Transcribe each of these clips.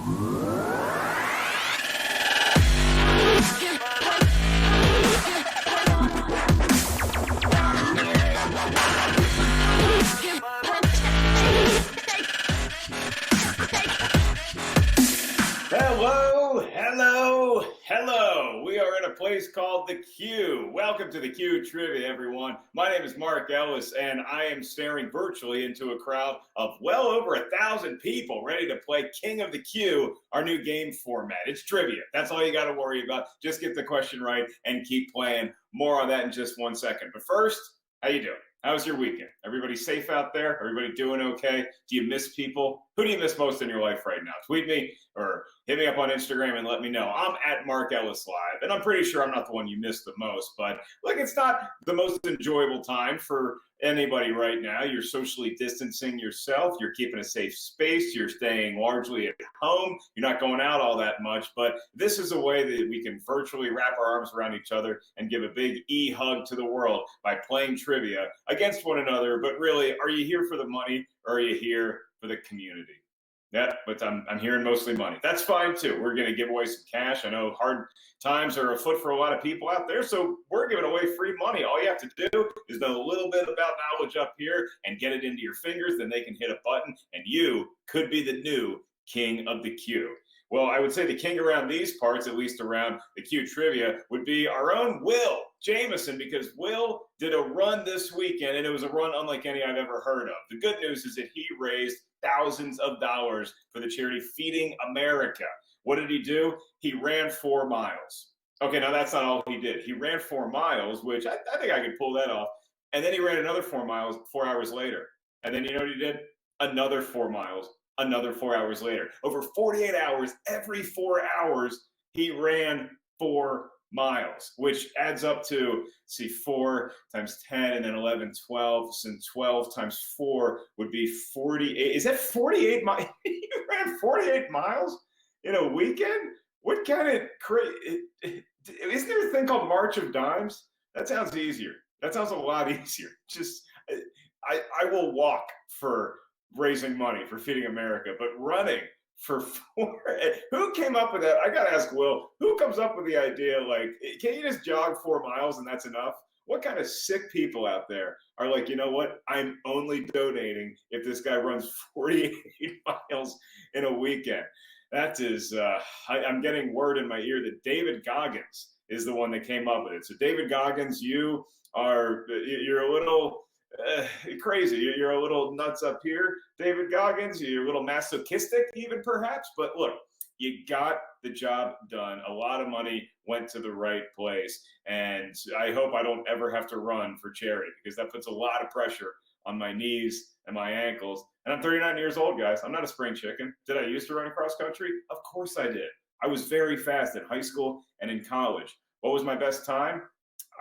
Hello. We are in a place called The Q. Welcome to The Q Trivia, everyone. My name is Mark Ellis, and I am staring virtually into a crowd of well over 1,000 people ready to play King of the Q, our new game format. It's trivia. That's all you got to worry about. Just get the question right and keep playing. More on that in just 1 second. But first, how you doing? How's your weekend? Everybody safe out there? Everybody doing okay? Do you miss people? Who do you miss most in your life right now? Tweet me or hit me up on Instagram and let me know. I'm at Mark Ellis Live, and I'm pretty sure I'm not the one you miss the most. But look, it's not the most enjoyable time for anybody right now. You're socially distancing yourself. You're keeping a safe space. You're staying largely at home. You're not going out all that much. But this is a way that we can virtually wrap our arms around each other and give a big hug to the world by playing trivia against one another. But really, are you here for the money or are you here for the community? Yeah, but I'm hearing mostly money. That's fine too. We're going to give away some cash. I know hard times are afoot for a lot of people out there, so we're giving away free money. All you have to do is know a little bit about knowledge up here and get it into your fingers. Then they can hit a button, and you could be the new King of the Q. Well, I would say the king around these parts, at least around the Q Trivia, would be our own Will Jameson, because Will did a run this weekend, and it was a run unlike any I've ever heard of. The good news is that he raised thousands of dollars for the charity Feeding America. What did he do? He ran 4 miles. Okay, now that's not all he did. He ran 4 miles, which I think I could pull that off. And then he ran another 4 miles 4 hours later. And then you know what he did? Another 4 miles. Another 4 hours later. Over 48 hours, every 4 hours, he ran 4 miles, which adds up to, see, 4 times 10 and then 11, 12. So 12 times 4 would be 48. Is that 48 miles? You ran 48 miles in a weekend? What kind of crazy? Isn't there a thing called March of Dimes? That sounds easier. That sounds a lot easier. Just, I will walk for raising money for Feeding America, but running for 4, who came up with that? I gotta ask Will, who comes up with the idea, like, can you just jog 4 miles and that's enough? What kind of sick people out there are like, you know what, I'm only donating if this guy runs 48 miles in a weekend? That is, I'm getting word in my ear that David Goggins is the one that came up with it. So David Goggins, you're a little crazy. You're a little nuts up here, David Goggins. You're a little masochistic even, perhaps. But look, you got the job done. A lot of money went to the right place. And I hope I don't ever have to run for charity, because that puts a lot of pressure on my knees and my ankles. And I'm 39 years old, guys. I'm not a spring chicken. Did I used to run cross country? Of course I did. I was very fast in high school and in college. What was my best time?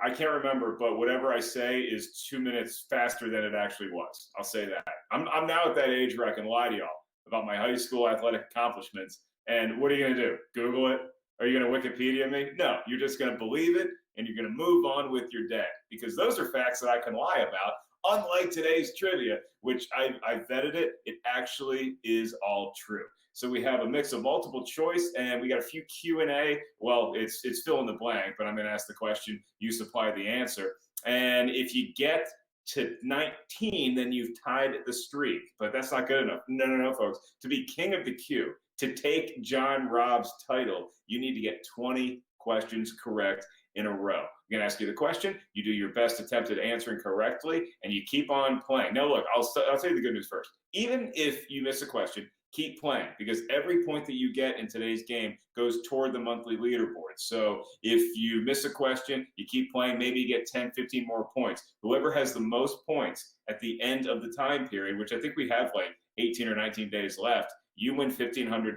I can't remember, but whatever I say is 2 minutes faster than it actually was. I'll say that. I'm now at that age where I can lie to y'all about my high school athletic accomplishments. And what are you going to do? Google it? Are you going to Wikipedia me? No, you're just going to believe it, and you're going to move on with your day, because those are facts that I can lie about. Unlike today's trivia, which I vetted it, it actually is all true. So we have a mix of multiple choice, and we got a few Q&A. Well, it's fill in the blank, but I'm going to ask the question, you supply the answer. And if you get to 19, then you've tied the streak. But that's not good enough. No, folks. To be King of the Q, to take John Robb's title, you need to get 20 questions correct in a row. I'm going to ask you the question, you do your best attempt at answering correctly, and you keep on playing. Now, look, I'll tell you the good news first. Even if you miss a question, keep playing, because every point that you get in today's game goes toward the monthly leaderboard. So if you miss a question, you keep playing, maybe you get 10, 15 more points. Whoever has the most points at the end of the time period, which I think we have like 18 or 19 days left, you win $1,500.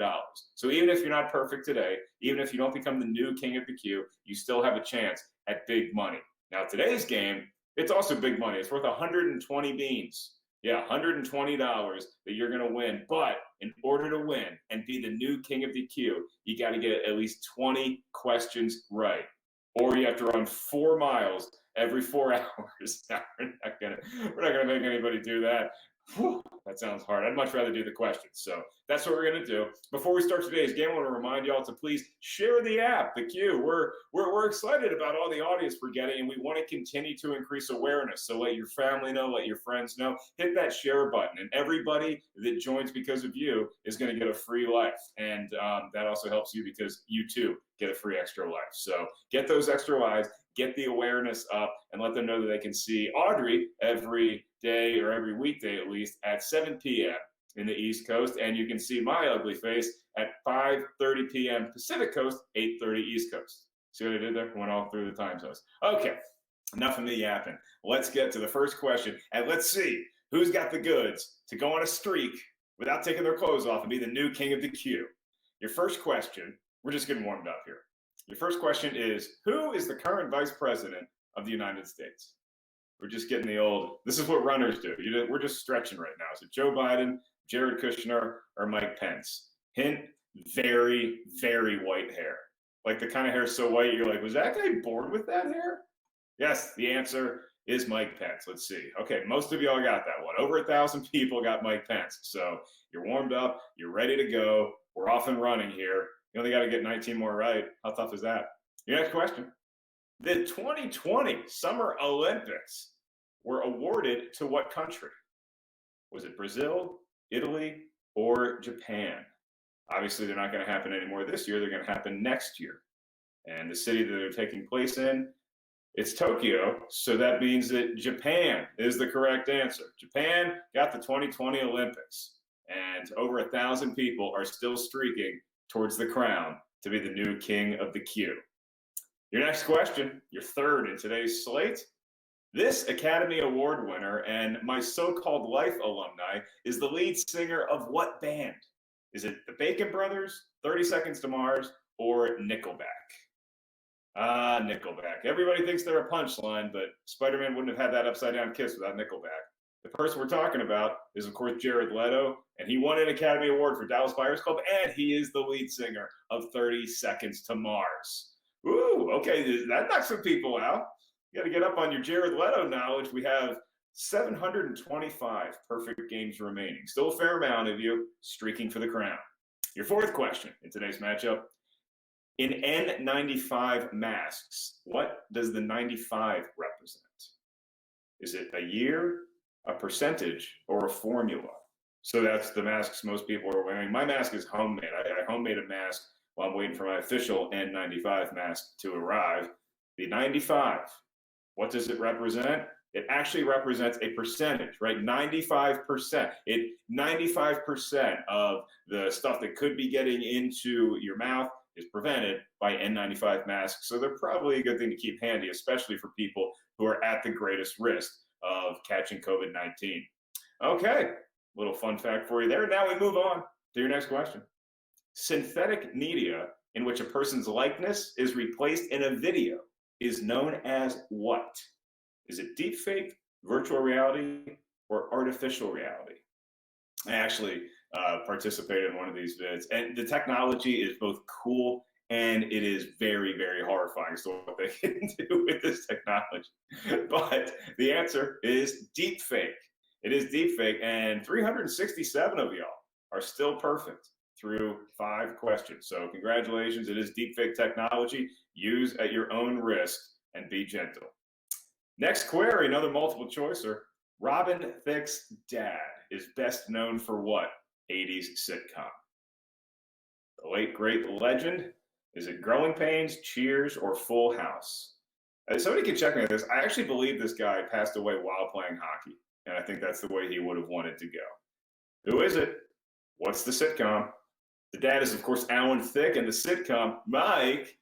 So even if you're not perfect today, even if you don't become the new King of the Q, you still have a chance at big money. Now, today's game, it's also big money. It's worth 120 beans. Yeah, $120 that you're going to win. But in order to win and be the new King of the Q, you got to get at least 20 questions right. Or you have to run 4 miles every 4 hours. We're not gonna make anybody do that. Whew, that sounds hard. I'd much rather do the questions. So that's what we're going to do. Before we start today's game, I want to remind y'all to please share the app, the Q. We're excited about all the audience we're getting, and we want to continue to increase awareness. So let your family know, let your friends know. Hit that share button, and everybody that joins because of you is going to get a free life. And that also helps you because you too get a free extra life. So get those extra lives, get the awareness up, and let them know that they can see Audrey every day or every weekday at least at 7 p.m. in the East Coast, and you can see my ugly face at 5:30 p.m. Pacific Coast, 8:30 East Coast. See what I did there? Went all through the time zones. Okay, enough of me yapping. Let's get to the first question, and let's see who's got the goods to go on a streak without taking their clothes off and be the new king of the Q. Your first question, we're just getting warmed up here. Your first question is, who is the current vice president of the United States? We're just getting the old, this is what runners do. We're just stretching right now. Is it Joe Biden, Jared Kushner, or Mike Pence? Hint, very, very white hair. Like the kind of hair so white, you're like, was that guy born with that hair? Yes, the answer is Mike Pence. Let's see. Okay, most of y'all got that one. Over 1,000 people got Mike Pence. So you're warmed up, you're ready to go. We're off and running here. You only got to get 19 more right. How tough is that? Your next question. The 2020 Summer Olympics were awarded to what country? Was it Brazil, Italy, or Japan? Obviously, they're not going to happen anymore this year. They're going to happen next year. And the city that they're taking place in, it's Tokyo. So that means that Japan is the correct answer. Japan got the 2020 Olympics. And over 1,000 people are still streaking towards the crown to be the new king of the Q. Your next question, your third in today's slate. This Academy Award winner and my so-called life alumni is the lead singer of what band? Is it the Bacon Brothers, 30 Seconds to Mars, or Nickelback? Nickelback. Everybody thinks they're a punchline, but Spider-Man wouldn't have had that upside-down kiss without Nickelback. The person we're talking about is, of course, Jared Leto, and he won an Academy Award for Dallas Buyers Club, and he is the lead singer of 30 Seconds to Mars. Ooh, okay, that knocks some people out. You got to get up on your Jared Leto knowledge. We have 725 perfect games remaining. Still a fair amount of you streaking for the crown. Your fourth question in today's matchup. In N95 masks, what does the 95 represent? Is it a year, a percentage, or a formula? So that's the masks most people are wearing. My mask is homemade. I homemade a mask while I'm waiting for my official N95 mask to arrive. The 95, what does it represent? It actually represents a percentage, right? 95%. 95% of the stuff that could be getting into your mouth is prevented by N95 masks. So they're probably a good thing to keep handy, especially for people who are at the greatest risk of catching COVID-19. Okay, little fun fact for you there. Now we move on to your next question. Synthetic media in which a person's likeness is replaced in a video is known as what? Is it deepfake, virtual reality, or artificial reality? I actually participated in one of these vids, and the technology is both cool and it is very, very horrifying. So what they can do with this technology. But the answer is deepfake. It is deepfake, and 367 of y'all are still perfect through 5 questions. So congratulations, it is deepfake technology. Use at your own risk and be gentle. Next query, another multiple choicer. Robin Thicke's dad is best known for what 80s sitcom? The late great legend. Is it Growing Pains, Cheers, or Full House? Somebody can check me on this. I actually believe this guy passed away while playing hockey, and I think that's the way he would have wanted to go. Who is it? What's the sitcom? The dad is, of course, Alan Thicke, and the sitcom, Mike,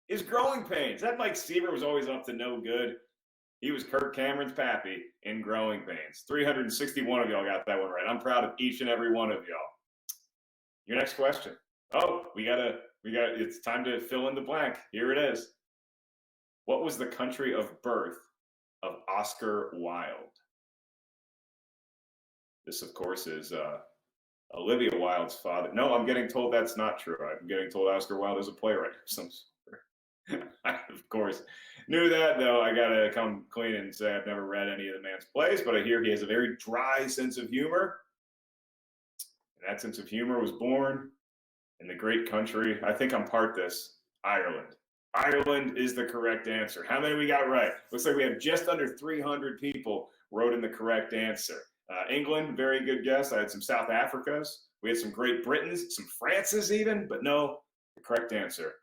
is Growing Pains. That Mike Seaver was always up to no good. He was Kirk Cameron's pappy in Growing Pains. 361 of y'all got that one right. I'm proud of each and every one of y'all. Your next question. Oh, it's time to fill in the blank. Here it is. What was the country of birth of Oscar Wilde? This, of course, is Olivia Wilde's father. No, I'm getting told that's not true. I'm getting told Oscar Wilde is a playwright of some sort. Of course, Knew that, though. I got to come clean and say I've never read any of the man's plays, but I hear he has a very dry sense of humor. And that sense of humor was born in the great country. I think I'm part this, Ireland. Ireland is the correct answer. How many we got right? Looks like we have just under 300 people wrote in the correct answer. England, very good guess. I had some South Africas. We had some Great Britons, some Frances even, but no, the correct answer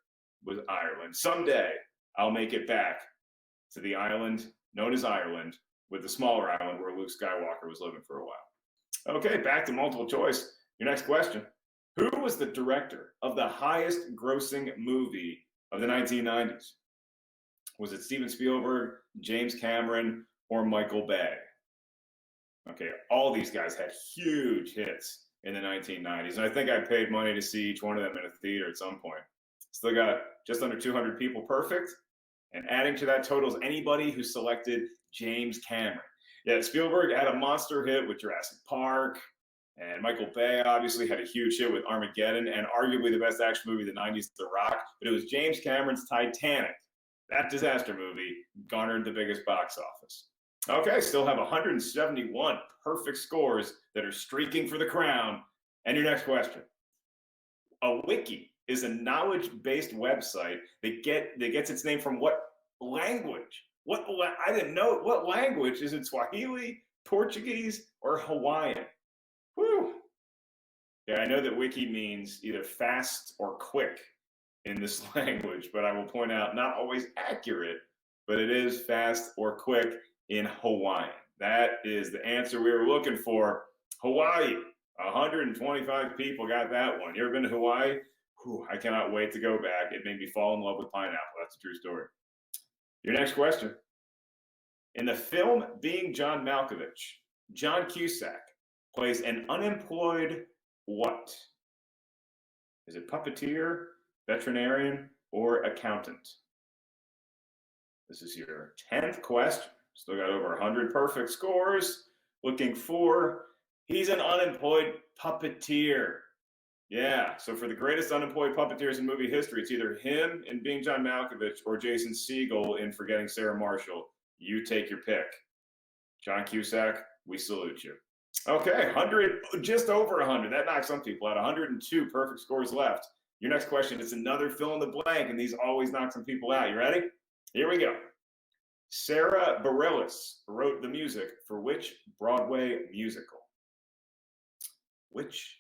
was Ireland. Someday I'll make it back to the island known as Ireland, with the smaller island where Luke Skywalker was living for a while. Okay, back to multiple choice. Your next question. Who was the director of the highest grossing movie of the 1990s? Was it Steven Spielberg, James Cameron, or Michael Bay? Okay, all these guys had huge hits in the 1990s. And I think I paid money to see each one of them in a theater at some point. Still got just under 200 people perfect. And adding to that totals anybody who selected James Cameron. Yeah, Spielberg had a monster hit with Jurassic Park. And Michael Bay obviously had a huge hit with Armageddon, and arguably the best action movie of the 90s, The Rock. But it was James Cameron's Titanic. That disaster movie garnered the biggest box office. Okay, still have 171 perfect scores that are streaking for the crown. And your next question. A wiki is a knowledge-based website that gets its name from what language? I didn't know. What language? Is it Swahili, Portuguese, or Hawaiian? Whew. Yeah, I know that wiki means either fast or quick in this language, but I will point out not always accurate, but it is fast or quick in Hawaiian. That is the answer we were looking for. Hawaii. 125 people got that one. You ever been to Hawaii? Whew, I cannot wait to go back. It made me fall in love with pineapple. That's a true story. Your next question. In the film Being John Malkovich, John Cusack plays an unemployed what? Is it puppeteer, veterinarian, or accountant? This is your 10th question. Still got over 100 perfect scores. Looking for, he's an unemployed puppeteer. Yeah, so for the greatest unemployed puppeteers in movie history, it's either him in Being John Malkovich or Jason Segel in Forgetting Sarah Marshall. You take your pick. John Cusack, we salute you. Okay, 100, just over 100. That knocks some people out. 102 perfect scores left. Your next question is another fill in the blank, and these always knock some people out. You ready? Here we go. Sarah Bareilles wrote the music for which Broadway musical? Which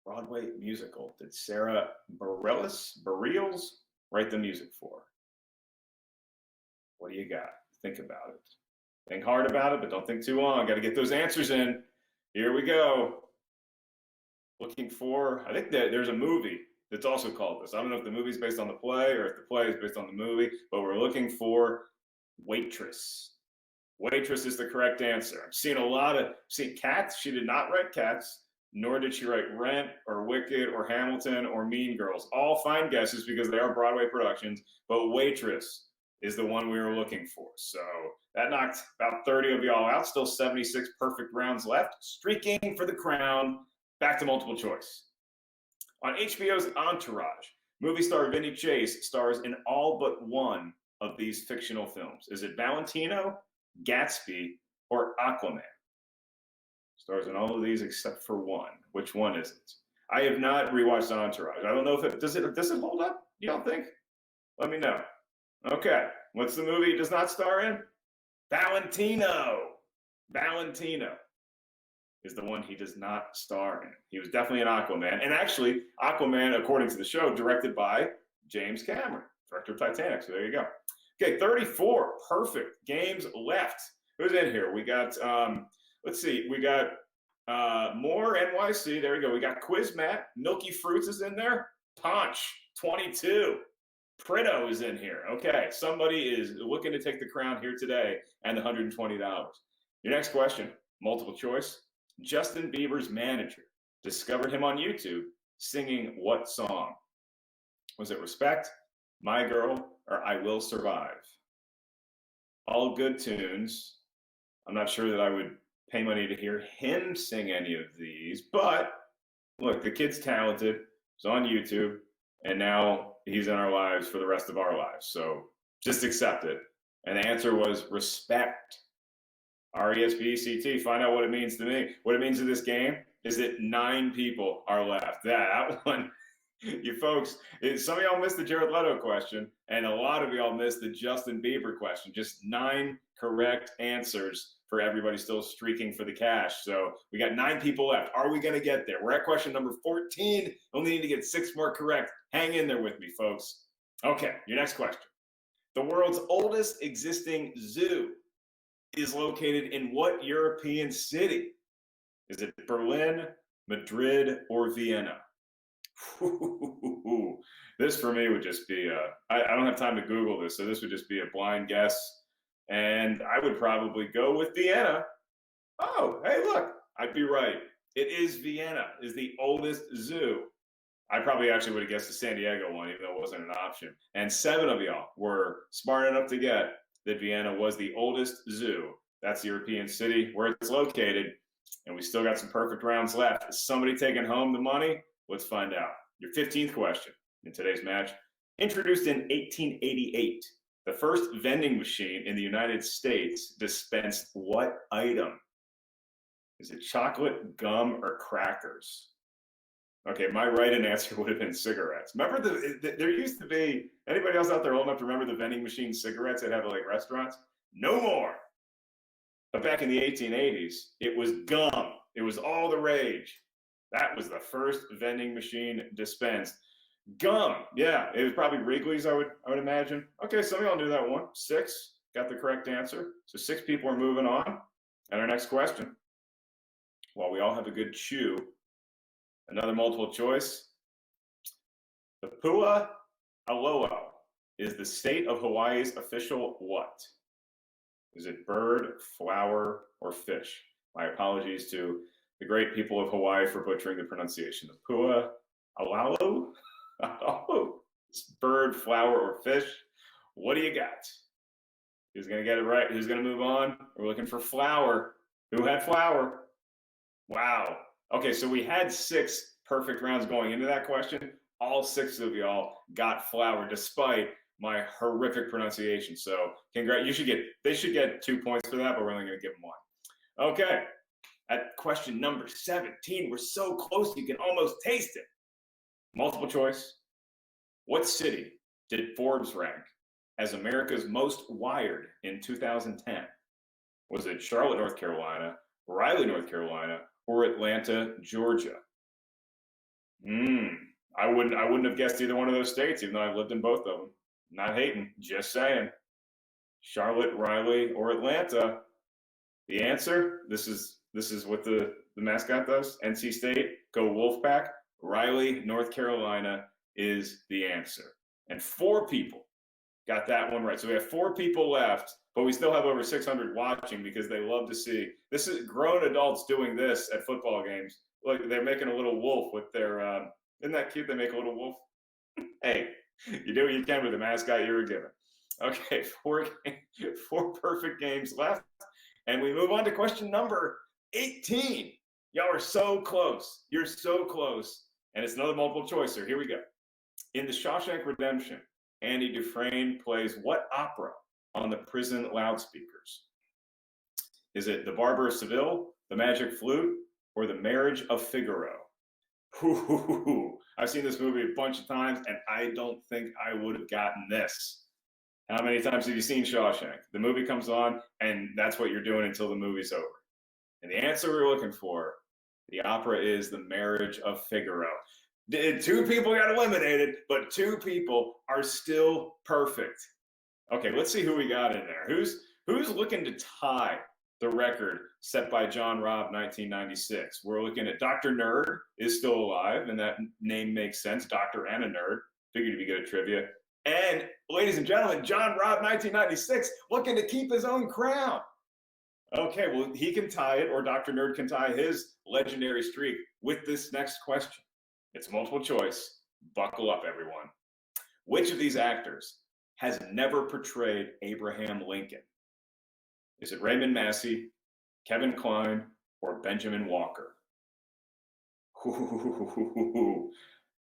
Broadway musical did Sarah Bareilles write the music for? What do you got? Think about it. Think hard about it, but don't think too long. Got to get those answers in. Here we go. Looking for, I think that there's a movie that's also called this. I don't know if the movie's based on the play or if the play is based on the movie, but we're looking for Waitress. Waitress is the correct answer. I've seen Cats. She did not write Cats, nor did she write Rent or Wicked or Hamilton or Mean Girls. All fine guesses because they are Broadway productions, but Waitress is the one we were looking for. So that knocked about 30 of y'all out. Still 76 perfect rounds left. Streaking for the crown. Back to multiple choice. On HBO's Entourage, movie star Vinny Chase stars in all but one of these fictional films. Is it Valentino, Gatsby, or Aquaman? Stars in all of these except for one. Which one is it? I have not rewatched Entourage. I don't know if it does it hold up? You don't think? Let me know. Okay. What's the movie it does not star in? Valentino. Valentino is the one he does not star in. He was definitely an Aquaman. And actually, Aquaman, according to the show, directed by James Cameron, director of Titanic. So there you go. Okay, 34 perfect games left. Who's in here? We got, let's see, we got more NYC. There we go. We got Quiz Matt. Milky Fruits is in there. Punch, 22. Prito is in here. Okay, somebody is looking to take the crown here today and the $120. Your next question, multiple choice. Justin Bieber's manager discovered him on YouTube singing what song? Was it Respect, My Girl, or I Will Survive? All good tunes. I'm not sure that I would pay money to hear him sing any of these, but look, the kid's talented. He's on YouTube, and now he's in our lives for the rest of our lives. So just accept it. And the answer was respect. RESPECT. Find out what it means to me. What it means to this game is that 9 people are left. That one, you folks, some of y'all missed the Jared Leto question, and a lot of y'all missed the Justin Bieber question. Just 9 correct answers for everybody still streaking for the cash. So we got 9 people left. Are we going to get there? We're at question number 14. Only need to get 6 more correct. Hang in there with me, folks. Okay, your next question. The world's oldest existing zoo is located in what European city? Is it Berlin, Madrid, or Vienna? This for me would just be I don't have time to Google this, so this would just be a blind guess. And I would probably go with Vienna. Oh, hey, look, I'd be right. It is Vienna, is the oldest zoo. I probably actually would have guessed the San Diego one, even though it wasn't an option. And 7 of y'all were smart enough to get that Vienna was the oldest zoo. That's the European city where it's located. And we still got some perfect rounds left. Is somebody taking home the money? Let's find out. Your 15th question in today's match. Introduced in 1888, the first vending machine in the United States dispensed what item? Is it chocolate, gum, or crackers? Okay, my right-in answer would have been cigarettes. Remember, there used to be, anybody else out there old enough to remember the vending machine cigarettes that have like restaurants? No more. But back in the 1880s, it was gum. It was all the rage. That was the first vending machine dispensed. Gum, yeah, it was probably Wrigley's, I would imagine. Okay, some of y'all knew that one. 6 got the correct answer. So 6 people are moving on. And our next question. While we all have a good chew, another multiple choice. The Pua Aloha is the state of Hawaii's official what? Is it bird, flower, or fish? My apologies to the great people of Hawaii for butchering the pronunciation of Pua Aloha. It's bird, flower, or fish. What do you got? Who's going to get it right? Who's going to move on? We're looking for flower. Who had flower? Wow. Okay, so we had 6 perfect rounds going into that question. All 6 of y'all got flower, despite my horrific pronunciation. So, they should get 2 points for that, but we're only going to give them 1. Okay, at question number 17, we're so close you can almost taste it. Multiple choice. What city did Forbes rank as America's most wired in 2010? Was it Charlotte, North Carolina, Raleigh, North Carolina, or Atlanta, Georgia? I wouldn't have guessed either one of those states, even though I've lived in both of them. Not hating, just saying. Charlotte, Raleigh, or Atlanta? The answer, this is what the mascot does. NC State, go Wolfpack. Raleigh, North Carolina is the answer. And 4 people got that one right. So we have 4 people left, but we still have over 600 watching because they love to see. This is grown adults doing this at football games. Look, they're making a little wolf with their, isn't that cute? They make a little wolf. Hey, you do what you can with the mascot you were given. Okay, 4 perfect games left. And we move on to question number 18. Y'all are so close. You're so close. And it's another multiple choice, so here we go. In The Shawshank Redemption, Andy Dufresne plays what opera on the prison loudspeakers? Is it The Barber of Seville, The Magic Flute, or The Marriage of Figaro? I've seen this movie a bunch of times, and I don't think I would have gotten this. How many times have you seen Shawshank? The movie comes on, and that's what you're doing until the movie's over. And the answer we're looking for, the opera is The Marriage of Figaro. 2 people got eliminated, but 2 people are still perfect. Okay, let's see who we got in there. Who's looking to tie the record set by John Robb, 1996? We're looking at Dr. Nerd is still alive, and that name makes sense. Doctor and a nerd. Figured he'd be good at trivia. And ladies and gentlemen, John Robb, 1996, looking to keep his own crown. Okay, well, he can tie it, or Dr. Nerd can tie his legendary streak with this next question. It's multiple choice. Buckle up, everyone. Which of these actors has never portrayed Abraham Lincoln? Is it Raymond Massey, Kevin Kline, or Benjamin Walker?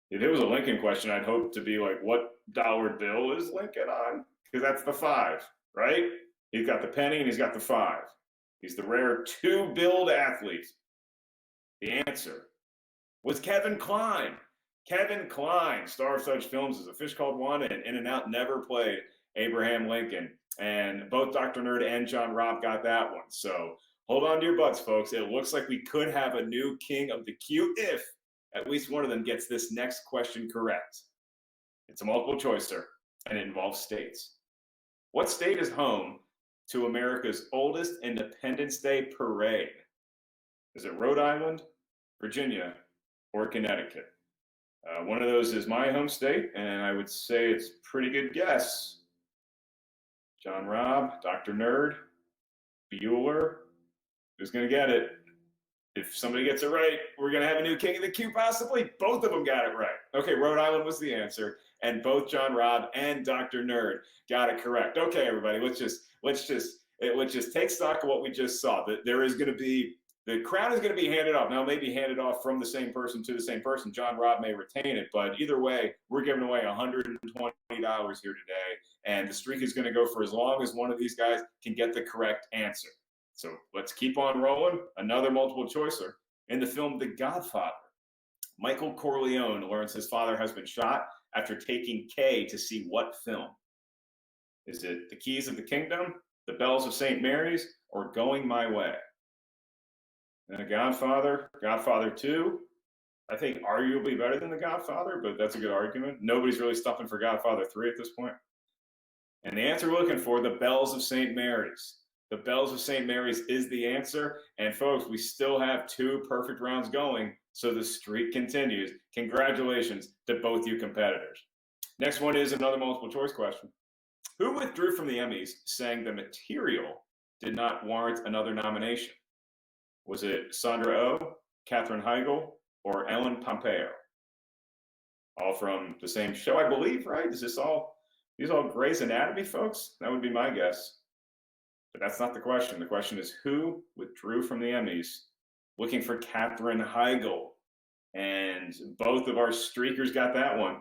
If it was a Lincoln question, I'd hope to be like, what dollar bill is Lincoln on? Because that's the 5. right? He's got the penny and he's got the 5. He's the rare two-billed athlete. The answer was Kevin Kline. Kevin Kline, star of such films as A Fish Called Wanda and In and Out, never played Abraham Lincoln. And both Dr. Nerd and John Robb got that one. So hold on to your butts, folks. It looks like we could have a new king of the Q if at least one of them gets this next question correct. It's a multiple choicer, and it involves states. What state is home to America's oldest Independence Day parade? Is it Rhode Island, Virginia, or Connecticut? One of those is my home state, and I would say it's a pretty good guess. John Robb, Dr. Nerd, Bueller, who's going to get it? If somebody gets it right, we're going to have a new king of the Q, possibly. Both of them got it right. Okay, Rhode Island was the answer, and both John Robb and Dr. Nerd got it correct. Okay, everybody, let's just take stock of what we just saw. That there is going to be the crown is going to be handed off. Now, it may be handed off from the same person to the same person. John Robb may retain it, but either way, we're giving away $120 here today, and the streak is going to go for as long as one of these guys can get the correct answer. So let's keep on rolling. Another multiple choicer. In the film The Godfather, Michael Corleone learns his father has been shot after taking Kay to see what film? Is it The Keys of the Kingdom, The Bells of St. Mary's, or Going My Way? And Godfather, Godfather 2, I think arguably better than The Godfather, but that's a good argument. Nobody's really stumping for Godfather 3 at this point. And the answer we're looking for, The Bells of St. Mary's. The Bells of St. Mary's is the answer. And folks, we still have 2 perfect rounds going, so the streak continues. Congratulations to both you competitors. Next one is another multiple choice question. Who withdrew from the Emmys saying the material did not warrant another nomination? Was it Sandra Oh, Katherine Heigl, or Ellen Pompeo? All from the same show, I believe, right? These all Grey's Anatomy folks? That would be my guess. But that's not the question. The question is who withdrew from the Emmys looking for Katherine Heigl? And both of our streakers got that one.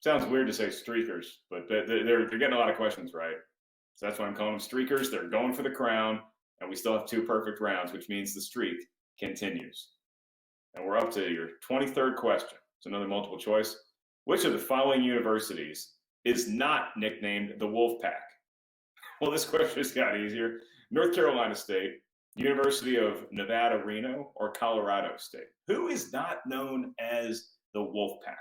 Sounds weird to say streakers, but they're getting a lot of questions right. So that's why I'm calling them streakers. They're going for the crown, and we still have 2 perfect rounds, which means the streak continues. And we're up to your 23rd question. It's another multiple choice. Which of the following universities is not nicknamed the Wolfpack? Well, this question just got easier. North Carolina State, University of Nevada, Reno, or Colorado State? Who is not known as the Wolfpack?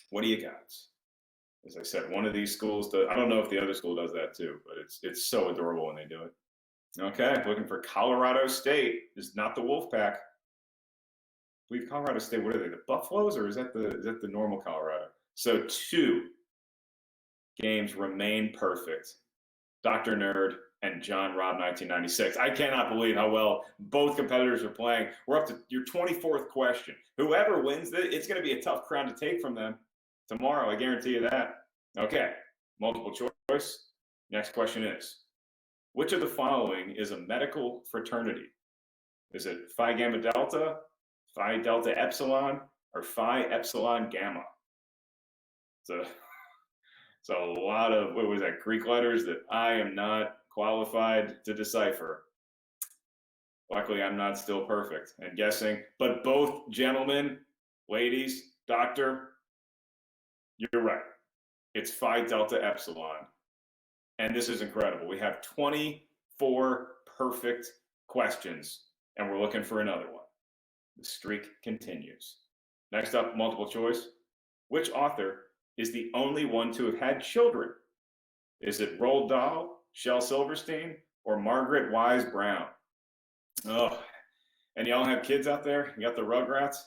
What do you got? As I said, one of these schools does. I don't know if the other school does that too, but it's so adorable when they do it. Okay, looking for Colorado State is not the Wolfpack. I believe Colorado State. What are they? The Buffaloes, or is that the normal Colorado? So 2 games remain perfect. Dr. Nerd and John Robb 1996. I cannot believe how well both competitors are playing. We're up to your 24th question. Whoever wins this, it's going to be a tough crown to take from them tomorrow. I guarantee you that. Okay, multiple choice. Next question is, which of the following is a medical fraternity? Is it Phi Gamma Delta, Phi Delta Epsilon, or Phi Epsilon Gamma? It's a lot of, what was that, Greek letters that I am not qualified to decipher. Luckily, I'm not still perfect and guessing, but both gentlemen, ladies, doctor, you're right. It's Phi Delta Epsilon. And this is incredible. We have 24 perfect questions, and we're looking for another one. The streak continues. Next up, multiple choice. Which author is the only one to have had children? Is it Roald Dahl, Shel Silverstein, or Margaret Wise Brown? Oh, and y'all have kids out there? You got the Rugrats?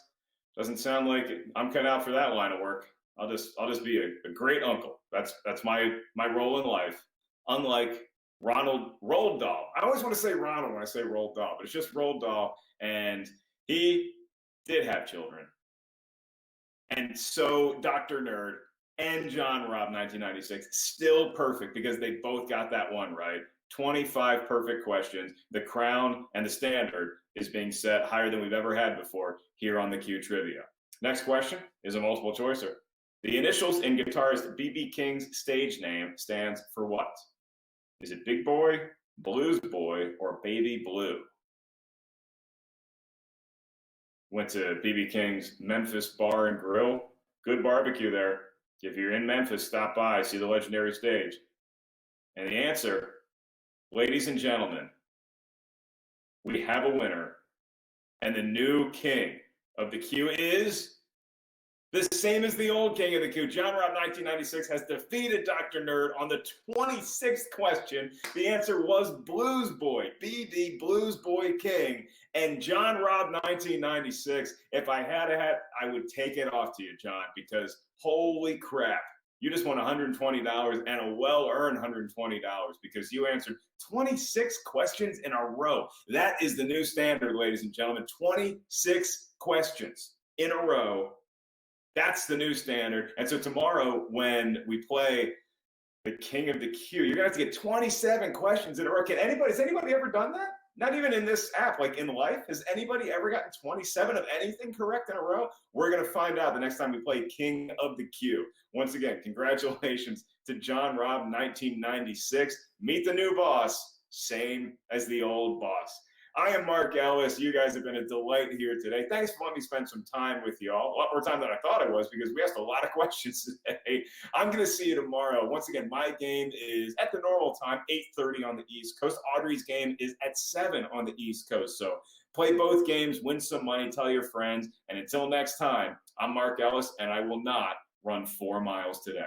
Doesn't sound like I'm cut out for that line of work. I'll just be a great uncle. That's my role in life. Unlike Roald Dahl. I always want to say Ronald when I say Roald Dahl, but it's just Roald Dahl, and he did have children. And so Dr. Nerd and John Robb 1996, still perfect because they both got that one right. 25 perfect questions. The crown and the standard is being set higher than we've ever had before here on the Q Trivia. Next question is a multiple choicer. The initials in guitarist B.B. King's stage name stands for what? Is it Big Boy, Blues Boy, or Baby Blue? Went to BB King's Memphis Bar and Grill. Good barbecue there. If you're in Memphis, stop by, see the legendary stage. And the answer, ladies and gentlemen, we have a winner. And the new king of the Q is the same as the old king of the Q. John Robb 1996 has defeated Dr. Nerd on the 26th question. The answer was Blues Boy, BB Blues Boy King. And John Robb 1996, if I had a hat, I would take it off to you, John, because holy crap. You just won $120 and a well-earned $120 because you answered 26 questions in a row. That is the new standard, ladies and gentlemen. 26 questions in a row. That's the new standard. And so tomorrow, when we play the King of the Q, you're going to have to get 27 questions in a row. Has anybody ever done that? Not even in this app, like in life. Has anybody ever gotten 27 of anything correct in a row? We're going to find out the next time we play King of the Q. Once again, congratulations to John Robb 1996. Meet the new boss, same as the old boss. I am Mark Ellis. You guys have been a delight here today. Thanks for letting me spend some time with you all. A lot more time than I thought I was because we asked a lot of questions today. I'm going to see you tomorrow. Once again, my game is at the normal time, 8:30 on the East Coast. Audrey's game is at 7 on the East Coast. So play both games, win some money, tell your friends. And until next time, I'm Mark Ellis, and I will not run 4 miles today.